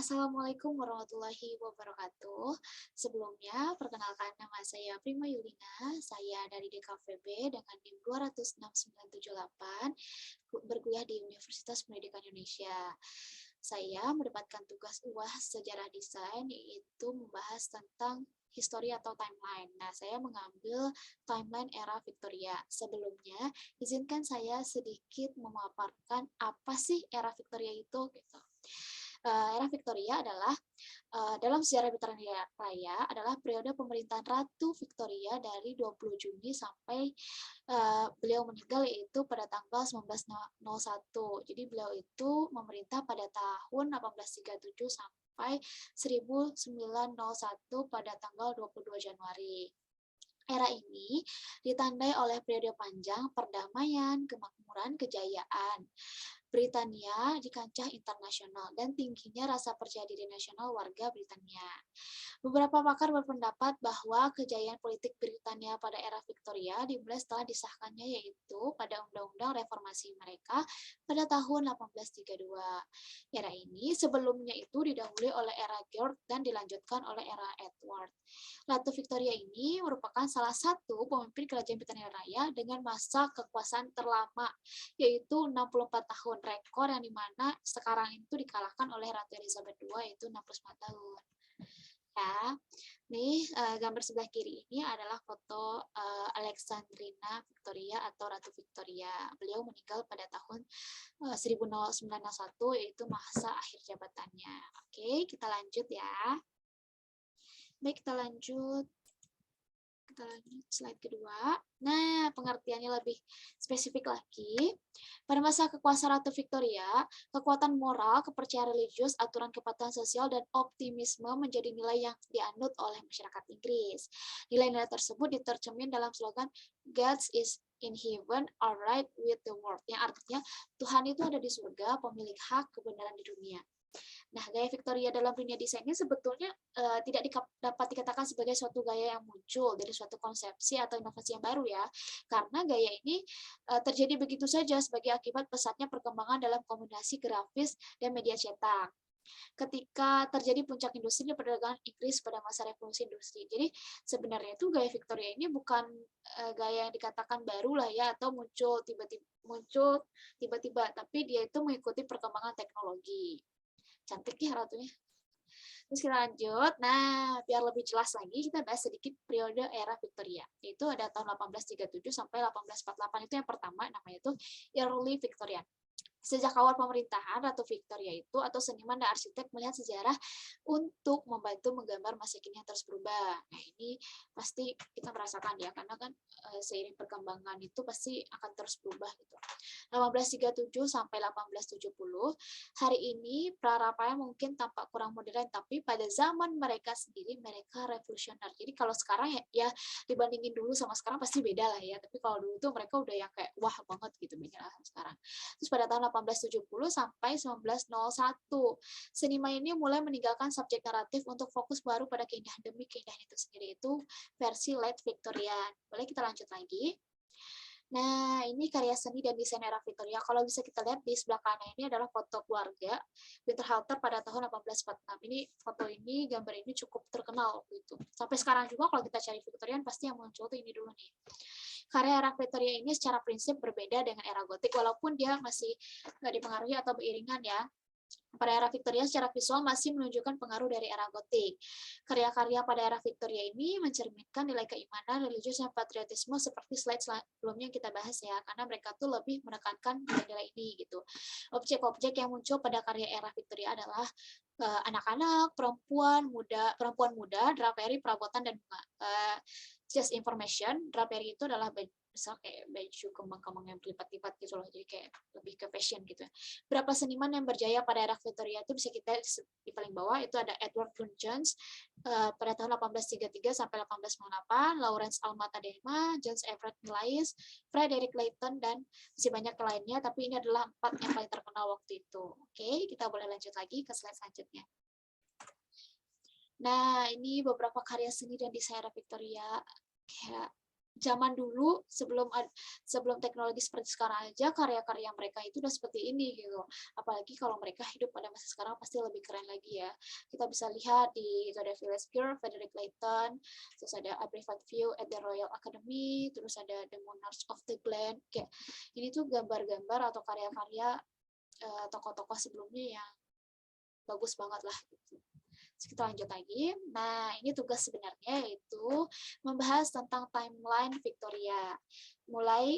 Assalamualaikum warahmatullahi wabarakatuh. Sebelumnya, perkenalkan nama saya Prima Yulina. Saya dari DKVB dengan NIM 26978, berkuliah di Universitas Pendidikan Indonesia. Saya mendapatkan tugas UAS Sejarah Desain, yaitu membahas tentang histori atau timeline. Nah, saya mengambil timeline era Victoria. Sebelumnya, izinkan saya sedikit memaparkan apa sih era Victoria itu gitu. Era Victoria adalah dalam sejarah Britania Raya adalah periode pemerintahan Ratu Victoria dari 20 Juni sampai beliau meninggal, yaitu pada tanggal 1901. Jadi beliau itu memerintah pada tahun 1837 sampai 1901 pada tanggal 22 Januari. Era ini ditandai oleh periode panjang perdamaian, kemakmuran, kejayaan Britania di kancah internasional dan tingginya rasa percaya diri nasional warga Britania. Beberapa pakar berpendapat bahwa kejayaan politik Britania pada era Victoria dimulai setelah disahkannya, yaitu pada Undang-Undang Reformasi mereka pada tahun 1832. Era ini sebelumnya itu didahului oleh era George dan dilanjutkan oleh era Edward. Ratu Victoria ini merupakan salah satu pemimpin kerajaan Britania Raya dengan masa kekuasaan terlama, yaitu 64 tahun, rekor yang dimana sekarang itu dikalahkan oleh Ratu Elizabeth II, yaitu 64 tahun. Ya, nih gambar sebelah kiri ini adalah foto Alexandrina Victoria atau Ratu Victoria. Beliau meninggal pada tahun 1901, yaitu masa akhir jabatannya. Oke, kita lanjut ya. Baik, kita lanjut slide kedua. Nah, pengertiannya lebih spesifik lagi. Pada masa kekuasaan Ratu Victoria, kekuatan moral, kepercayaan religius, aturan kepatuhan sosial, dan optimisme menjadi nilai yang dianut oleh masyarakat Inggris. Nilai-nilai tersebut ditercermin dalam slogan God is in heaven, alright with the world, yang artinya Tuhan itu ada di surga, pemilik hak kebenaran di dunia. Nah, gaya Victoria dalam dunia desain ini sebetulnya tidak dapat dikatakan sebagai suatu gaya yang muncul dari suatu konsepsi atau inovasi yang baru ya, karena gaya ini terjadi begitu saja sebagai akibat pesatnya perkembangan dalam komunikasi grafis dan media cetak. Ketika terjadi puncak industri dan perdagangan Inggris pada masa revolusi industri. Jadi sebenarnya itu gaya Victoria ini bukan gaya yang dikatakan baru lah ya, atau muncul tiba-tiba, tapi dia itu mengikuti perkembangan teknologi. Cantik ya ratunya. Terus kita lanjut. Nah, biar lebih jelas lagi, kita bahas sedikit periode era Victoria. Yaitu ada tahun 1837 sampai 1848, itu yang pertama, namanya itu Early Victorian. Sejak awal pemerintahan Ratu Victoria itu atau seniman dan arsitek melihat sejarah untuk membantu menggambar masa kini yang terus berubah. Nah, ini pasti kita merasakan ya, karena kan seiring perkembangan itu pasti akan terus berubah gitu. 1837 sampai 1870, hari ini prarapanya mungkin tampak kurang modern, tapi pada zaman mereka sendiri mereka revolusioner. Jadi kalau sekarang ya dibandingin dulu sama sekarang pasti beda lah ya, tapi kalau dulu tuh mereka udah yang kayak wah banget gitu beda lah sama sekarang. Terus pada tahun 1870 sampai 1901, seniman ini mulai meninggalkan subjek naratif untuk fokus baru pada keindahan demi keindahan itu sendiri, itu versi late Victorian. Boleh kita lanjut lagi? Nah, ini karya seni dan desain era Victoria. Kalau bisa kita lihat di sebelah kanan ini adalah foto keluarga Winterhalter pada tahun 1846. Ini foto ini, gambar ini cukup terkenal waktu itu. Sampai sekarang juga kalau kita cari Victorian pasti yang muncul tuh ini dulu nih. Karya era Victoria ini secara prinsip berbeda dengan era Gotik, walaupun dia masih dipengaruhi atau beriringan ya. Pada era Victoria secara visual masih menunjukkan pengaruh dari era Gotik. Karya-karya pada era Victoria ini mencerminkan nilai keimanan, religius, dan patriotisme seperti slide sebelumnya yang kita bahas ya, karena mereka tuh lebih menekankan nilai-nilai ini gitu. Objek-objek yang muncul pada karya era Victoria adalah anak-anak, perempuan muda, draperi, perabotan, dan bunga. Just information, draperi itu adalah misal kayak baju kembang-kembang yang berlipat-lipat gitu loh, jadi kayak lebih ke fashion gitu. Berapa seniman yang berjaya pada era Victoria itu bisa kita di paling bawah itu ada Edward Burne Jones pada tahun 1833 sampai 1898, Lawrence Alma Tadema, James Everett Millais, Frederick Layton, dan masih banyak lainnya, tapi ini adalah 4 yang paling terkenal waktu itu. Oke, kita boleh lanjut lagi ke slide selanjutnya. Nah, ini beberapa karya seni dan desain era Victoria. Kayak zaman dulu sebelum teknologi seperti sekarang aja karya-karya mereka itu udah seperti ini gitu. Apalagi kalau mereka hidup pada masa sekarang pasti lebih keren lagi ya. Kita bisa lihat di The Village Girl, Frederick Layton, terus ada A Private View at the Royal Academy, terus ada The Monarchs of the Glen. Kayak ini tuh gambar-gambar atau karya-karya tokoh-tokoh sebelumnya yang bagus banget lah gitu. Kita lanjut lagi. Nah, ini tugas sebenarnya yaitu membahas tentang timeline Victoria.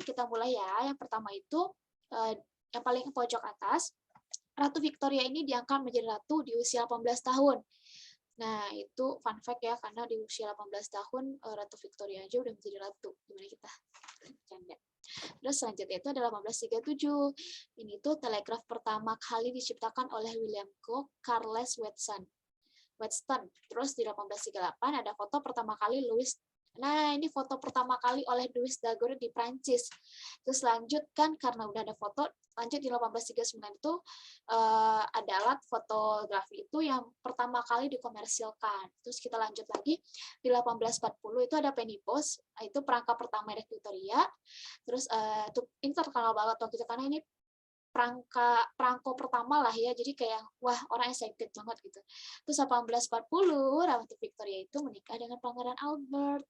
Kita mulai ya. Yang pertama itu yang paling pojok atas, Ratu Victoria ini diangkat menjadi ratu di usia 18 tahun. Nah, itu fun fact ya, karena di usia 18 tahun Ratu Victoria aja udah menjadi ratu. Gimana kita? Canda. Terus selanjutnya itu adalah 1837. Ini tuh telegraf pertama kali diciptakan oleh William Cook Charles Watson. Terus di 1838 ada foto pertama kali Louis. Nah, ini foto pertama kali oleh Louis Daguerre di Prancis. Terus lanjut kan karena udah ada foto, lanjut di 1839 itu ada alat fotografi itu yang pertama kali dikomersilkan. Terus kita lanjut lagi di 1840 itu ada penny post, itu perangkat pertama dari Victoria. Terus ini terkenal banget waktu itu karena ini perangko pertama lah ya, jadi kayak wah orang excited banget gitu. Terus 1840 Ratu Victoria itu menikah dengan Pangeran Albert.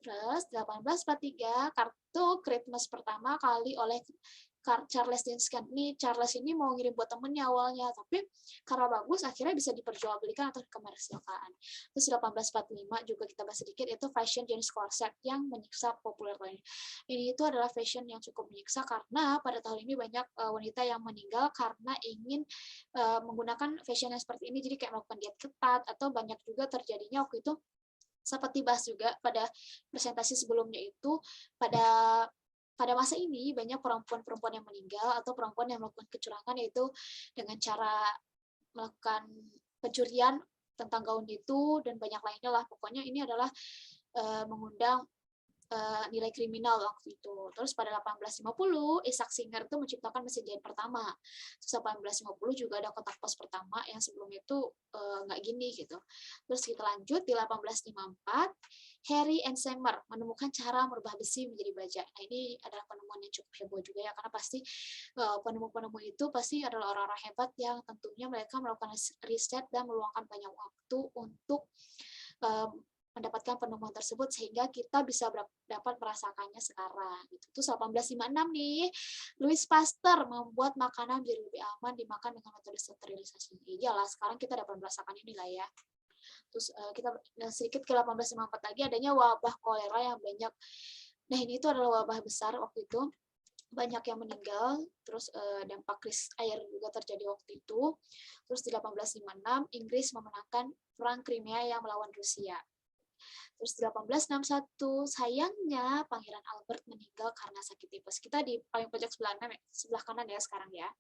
Terus 1843 kartu Christmas pertama kali oleh Charles Dickens. Nih Charles ini mau ngirim buat temennya awalnya, tapi karena bagus akhirnya bisa diperjualbelikan atau dikomersilkan. Terus 1845 juga kita bahas sedikit, itu fashion jenis corset yang menyiksa populer lainnya. Ini itu adalah fashion yang cukup menyiksa karena pada tahun ini banyak wanita yang meninggal karena ingin menggunakan fashion yang seperti ini, jadi kayak melakukan diet ketat, atau banyak juga terjadinya waktu itu seperti bahas juga pada presentasi sebelumnya itu pada masa ini banyak perempuan-perempuan yang meninggal atau perempuan yang melakukan kecurangan, yaitu dengan cara melakukan pencurian tentang gaun itu dan banyak lainnya lah. Pokoknya ini adalah mengundang nilai kriminal waktu itu. Terus pada 1850 Isaac Singer itu menciptakan mesin jahit pertama. Terus 1850 juga ada kotak pos pertama yang sebelumnya itu nggak gini gitu. Terus kita lanjut di 1854 Harry Ensemer menemukan cara merubah besi menjadi baja. Nah, ini adalah penemuan yang cukup heboh juga ya, karena pasti penemu-penemu itu pasti adalah orang-orang hebat yang tentunya mereka melakukan riset dan meluangkan banyak waktu untuk mendapatkan penemuan tersebut sehingga kita bisa dapat merasakannya sekarang gitu. Terus 1856 nih, Louis Pasteur membuat makanan menjadi lebih aman dimakan dengan metode sterilisasi. Iyalah, sekarang kita dapat merasakan inilah ya. Terus kita sedikit ke 1854 lagi adanya wabah kolera yang banyak. Nah, ini itu adalah wabah besar waktu itu. Banyak yang meninggal, terus dampak krisis air juga terjadi waktu itu. Terus di 1856 Inggris memenangkan perang Crimea yang melawan Rusia. Terus 1861 sayangnya Pangeran Albert meninggal karena sakit tipes. Kita di paling pojok sebelah kanan ya sekarang ya.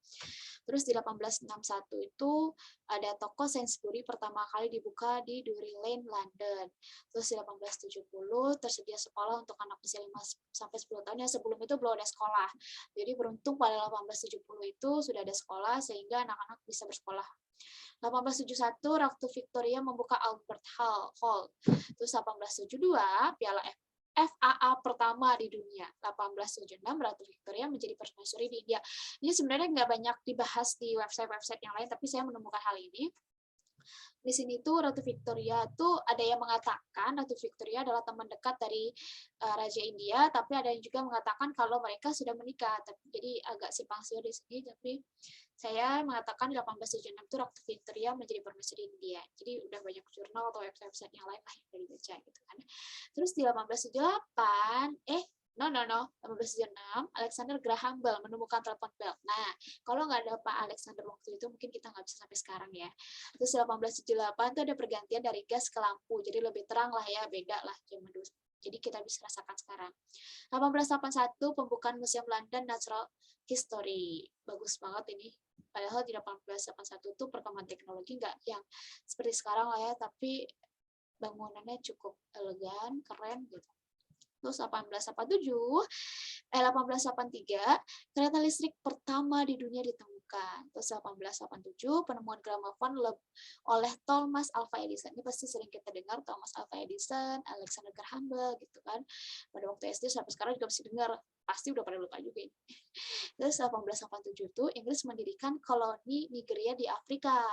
Terus di 1861 itu ada toko Sainsbury pertama kali dibuka di Drury Lane, London. Terus di 1870 tersedia sekolah untuk anak usia 5 sampai 10 tahun, yang sebelum itu belum ada sekolah. Jadi beruntung pada 1870 itu sudah ada sekolah sehingga anak-anak bisa bersekolah. 1871 Ratu Victoria membuka Albert Hall. Terus 1872 Piala FAA pertama di dunia. 1876 Ratu Victoria menjadi permaisuri di India. Ini sebenarnya nggak banyak dibahas di website-website yang lain, tapi saya menemukan hal ini. Di sini tuh Ratu Victoria tuh ada yang mengatakan Ratu Victoria adalah teman dekat dari Raja India, tapi ada yang juga mengatakan kalau mereka sudah menikah. Jadi agak simpang siur di sini, tapi saya mengatakan di 1876 itu Ratu Victoria menjadi permaisuri India. Jadi udah banyak jurnal atau website yang lain lah yang dari baca gitu kan. Terus di 1878 1876 Alexander Graham Bell menemukan telepon bell. Nah, kalau nggak ada Pak Alexander waktu itu mungkin kita nggak bisa sampai sekarang ya. Terus 1878 itu ada pergantian dari gas ke lampu, jadi lebih terang lah ya, beda lah zaman dulu. Jadi kita bisa rasakan sekarang. 1881 pembukaan Museum London Natural History. Bagus banget ini. Padahal di 1881 itu perkembangan teknologi nggak yang seperti sekarang lah ya, tapi bangunannya cukup elegan, keren gitu. Terus 1883 kereta listrik pertama di dunia ditemukan. ditemukan. Terus 1887 penemuan gramafon oleh Thomas Alva Edison. Ini pasti sering kita dengar Thomas Alva Edison, Alexander Graham Bell gitu kan. Pada waktu SD sampai sekarang juga masih dengar. Pasti udah pada lupa juga ini. Terus 1887 itu Inggris mendirikan koloni Nigeria di Afrika.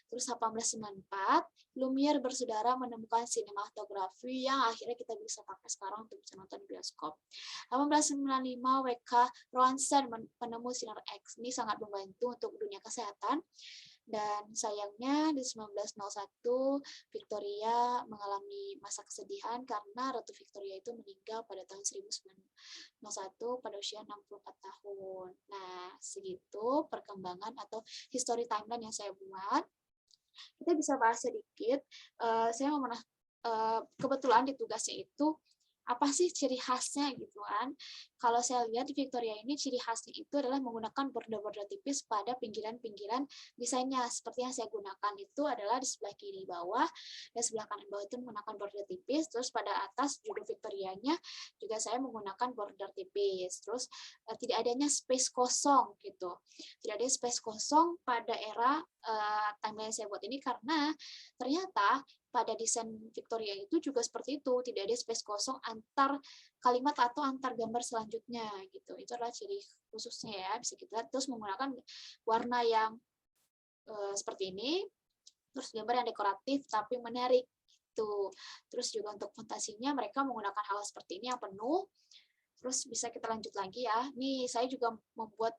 Terus 1894 Lumiere bersaudara menemukan sinematografi yang akhirnya kita bisa pakai sekarang untuk bisa nonton di bioskop. 1895 W.K. Ronson penemu sinar X. Ini sangat membantu untuk dunia kesehatan. Dan sayangnya di 1901 Victoria mengalami masa kesedihan karena Ratu Victoria itu meninggal pada tahun 1901 pada usia 64 tahun. Nah, segitu perkembangan atau history timeline yang saya buat. Kita bisa bahas sedikit. Saya mau kebetulan di tugasnya itu apa sih ciri khasnya gitu kan. Kalau saya lihat di Victoria ini ciri khasnya itu adalah menggunakan border-border tipis pada pinggiran-pinggiran desainnya. Seperti yang saya gunakan itu adalah di sebelah kiri bawah dan sebelah kanan bawah itu menggunakan border tipis. Terus pada atas judul Victorianya juga saya menggunakan border tipis. Terus tidak adanya space kosong gitu. Tidak ada space kosong pada era timeline saya buat ini karena ternyata pada desain Victoria itu juga seperti itu, tidak ada space kosong antar kalimat atau antar gambar selanjutnya gitu. Itu adalah ciri khususnya ya, bisa kita lihat. Terus menggunakan warna yang seperti ini, terus gambar yang dekoratif tapi menarik gitu. Terus juga untuk fantasinya mereka menggunakan hal seperti ini yang penuh. Terus bisa kita lanjut lagi ya. Nih saya juga membuat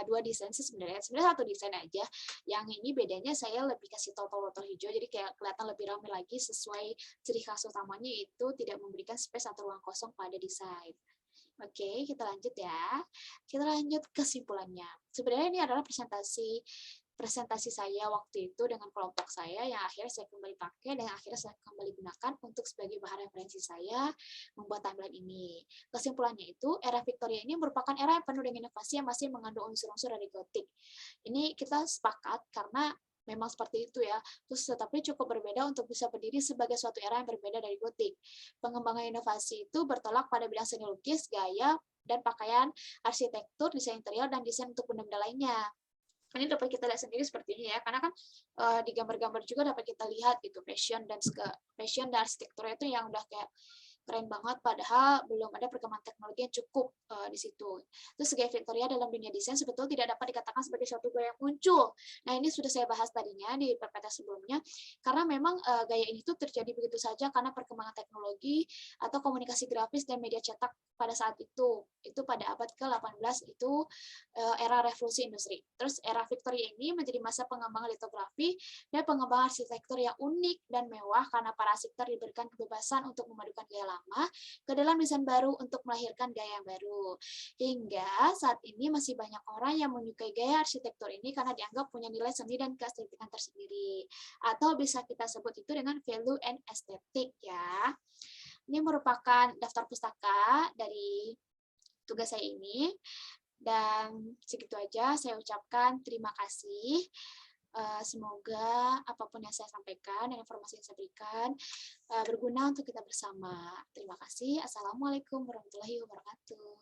dua desain sebenarnya satu desain aja. Yang ini bedanya saya lebih kasih total hijau, jadi kayak kelihatan lebih ramai lagi sesuai ciri khas utamanya itu tidak memberikan space atau ruang kosong pada desain. Oke, kita lanjut ya. Kita lanjut kesimpulannya. Sebenarnya ini adalah presentasi saya waktu itu dengan kelompok saya yang akhirnya saya kembali pakai dan akhirnya saya kembali gunakan untuk sebagai bahan referensi saya membuat timeline ini. Kesimpulannya itu, era Victoria ini merupakan era yang penuh dengan inovasi yang masih mengandung unsur-unsur dari gotik. Ini kita sepakat karena memang seperti itu ya. Terus tetapi cukup berbeda untuk bisa berdiri sebagai suatu era yang berbeda dari gotik. Pengembangan inovasi itu bertolak pada bidang seni lukis, gaya, dan pakaian, arsitektur, desain interior, dan desain untuk benda-benda lainnya. Ini dapat kita lihat sendiri seperti ini ya, karena kan di gambar-gambar juga dapat kita lihat gitu fashion dan arsitektur itu yang udah kayak keren banget, padahal belum ada perkembangan teknologi yang cukup di situ. Terus gaya Victoria dalam dunia desain sebetulnya tidak dapat dikatakan sebagai suatu gaya yang muncul. Nah ini sudah saya bahas tadinya di PPT sebelumnya, karena memang gaya ini tuh terjadi begitu saja karena perkembangan teknologi atau komunikasi grafis dan media cetak pada saat itu pada abad ke-18 itu era revolusi industri. Terus era Victoria ini menjadi masa pengembangan litografi dan pengembangan arsitektur yang unik dan mewah karena para arsitektur diberikan kebebasan untuk memadukan gaya lama ke dalam desain baru untuk melahirkan gaya yang baru. Hingga saat ini masih banyak orang yang menyukai gaya arsitektur ini karena dianggap punya nilai seni dan keestetikan tersendiri. Atau bisa kita sebut itu dengan value and aesthetic ya. Ini merupakan daftar pustaka dari tugas saya ini. Dan segitu aja saya ucapkan terima kasih. Semoga apapun yang saya sampaikan dan informasi yang saya berikan berguna untuk kita bersama. Terima kasih. Assalamualaikum warahmatullahi wabarakatuh.